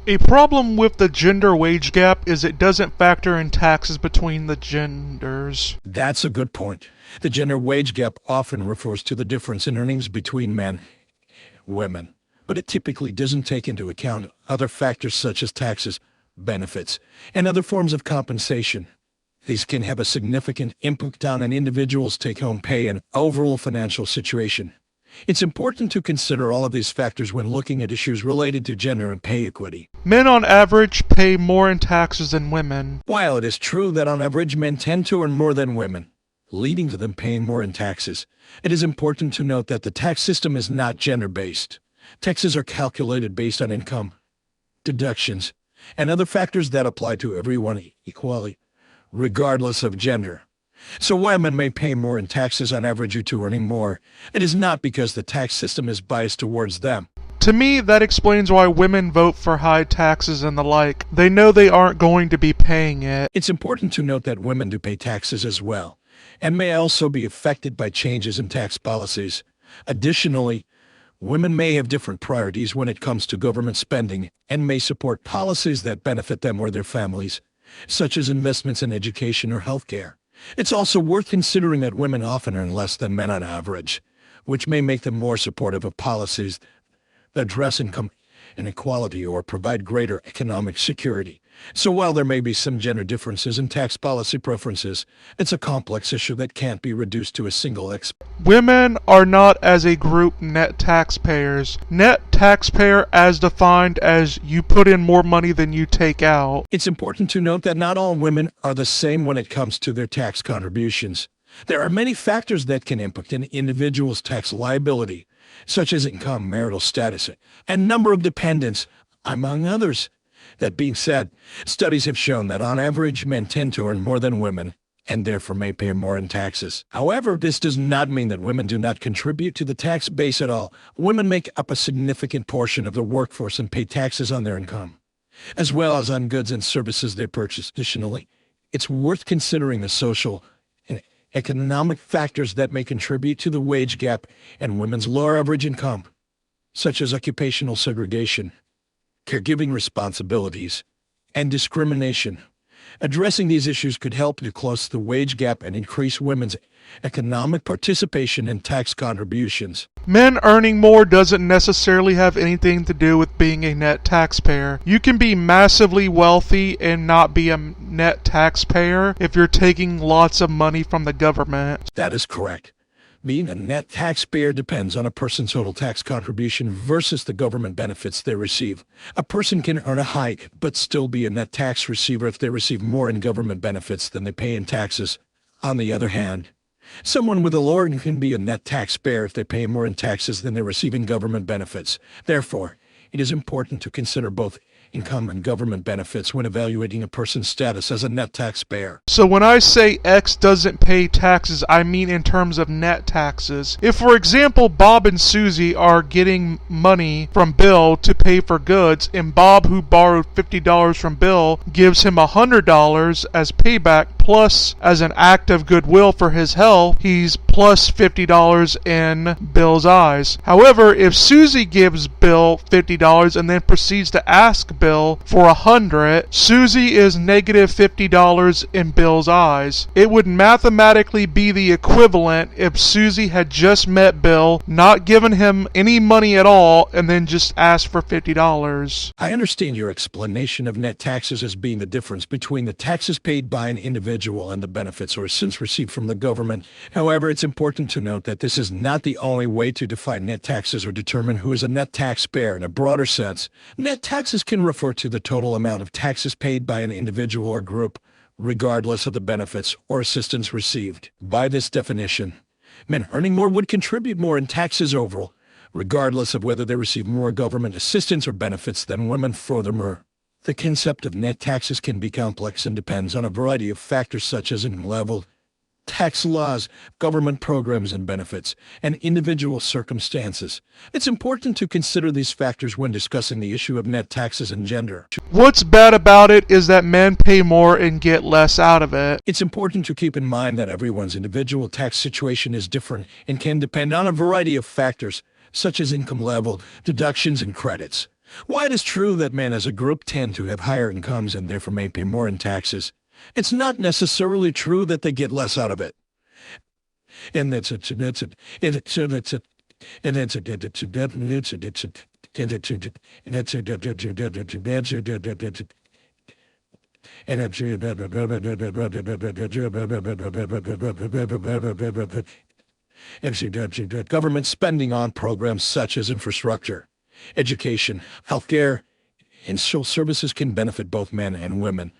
A problem with the gender wage gap is it doesn't factor in taxes between the genders. That's a good point. The gender wage gap often refers to the difference in earnings between men and women, but it typically doesn't take into account other factors such as taxes, benefits, and other forms of compensation. These can have a significant impact on an individual's take-home pay and overall financial situation. It's important to consider all of these factors when looking at issues related to gender and pay equity. Men on average pay more in taxes than women. While it is true that on average men tend to earn more than women, leading to them paying more in taxes, it is important to note that the tax system is not gender-based. Taxes are calculated based on income, deductions, and other factors that apply to everyone equally, regardless of gender. So while men may pay more in taxes on average due to earning more, it is not because the tax system is biased towards them. To me, that explains why women vote for high taxes and the like. They know they aren't going to be paying it. It's important to note that women do pay taxes as well, and may also be affected by changes in tax policies. Additionally, women may have different priorities when it comes to government spending and may support policies that benefit them or their families, such as investments in education or healthcare. It's also worth considering that women often earn less than men on average, which may make them more supportive of policies that address income inequality or provide greater economic security. So while there may be some gender differences in tax policy preferences, it's a complex issue that can't be reduced to a single Women are not as a group net taxpayers. Net taxpayer as defined as you put in more money than you take out. It's important to note that not all women are the same when it comes to their tax contributions. There are many factors that can impact an individual's tax liability, such as income, marital status, and number of dependents, among others. That being said, studies have shown that on average men tend to earn more than women, and therefore may pay more in taxes. However, this does not mean that women do not contribute to the tax base at all. Women make up a significant portion of the workforce and pay taxes on their income, as well as on goods and services they purchase. Additionally, it's worth considering the social and economic factors that may contribute to the wage gap and women's lower average income, such as occupational segregation, caregiving responsibilities, and discrimination. Addressing these issues could help to close the wage gap and increase women's economic participation in tax contributions. Men earning more doesn't necessarily have anything to do with being a net taxpayer. You can be massively wealthy and not be a net taxpayer if you're taking lots of money from the government. That is correct. Being a net taxpayer depends on a person's total tax contribution versus the government benefits they receive. A person can earn a hike but still be a net tax receiver if they receive more in government benefits than they pay in taxes. On the other hand, someone with a lower income can be a net taxpayer if they pay more in taxes than they receive in government benefits. Therefore, it is important to consider both income and government benefits when evaluating a person's status as a net taxpayer. So when I say X doesn't pay taxes, I mean in terms of net taxes. If, for example, Bob and Susie are getting money from Bill to pay for goods, and Bob, who borrowed $50 from Bill, gives him $100 as payback, plus as an act of goodwill for his help, he's plus $50 in Bill's eyes. However, if Susie gives Bill $50 and then proceeds to ask Bill for $100, Susie is negative $50 in Bill's eyes. It would mathematically be the equivalent if Susie had just met Bill, not given him any money at all, and then just asked for $50. I understand your explanation of net taxes as being the difference between the taxes paid by an individual and the benefits or assistance received from the government. However, it's important to note that this is not the only way to define net taxes or determine who is a net taxpayer in a broader sense. Net taxes can refer to the total amount of taxes paid by an individual or group, regardless of the benefits or assistance received. By this definition, men earning more would contribute more in taxes overall, regardless of whether they receive more government assistance or benefits than women. Furthermore, the concept of net taxes can be complex and depends on a variety of factors such as income level, tax laws, government programs and benefits, and individual circumstances. It's important to consider these factors when discussing the issue of net taxes and gender. What's bad about it is that men pay more and get less out of it. It's important to keep in mind that everyone's individual tax situation is different and can depend on a variety of factors, such as income level, deductions, and credits. While it is true that men as a group tend to have higher incomes and therefore may pay more in taxes, it's not necessarily true that they get less out of it. And that's it. Government spending on programs such as infrastructure, education, healthcare, and social services can benefit both men and women,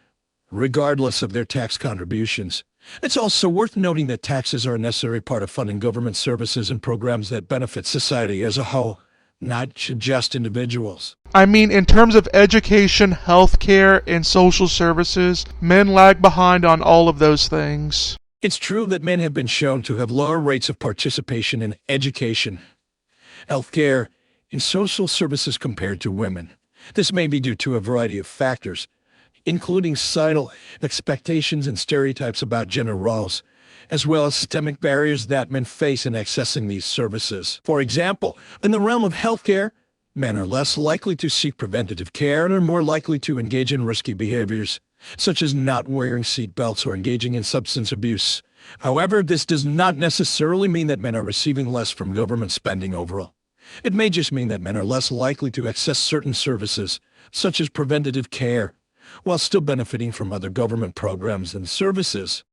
regardless of their tax contributions. It's also worth noting that taxes are a necessary part of funding government services and programs that benefit society as a whole, not just individuals. I mean, in terms of education, healthcare, and social services, men lag behind on all of those things. It's true that men have been shown to have lower rates of participation in education, healthcare, and social services compared to women. This may be due to a variety of factors, including societal expectations and stereotypes about gender roles, as well as systemic barriers that men face in accessing these services. For example, in the realm of healthcare, men are less likely to seek preventative care and are more likely to engage in risky behaviors, such as not wearing seatbelts or engaging in substance abuse. However, this does not necessarily mean that men are receiving less from government spending overall. It may just mean that men are less likely to access certain services, such as preventative care, while still benefiting from other government programs and services.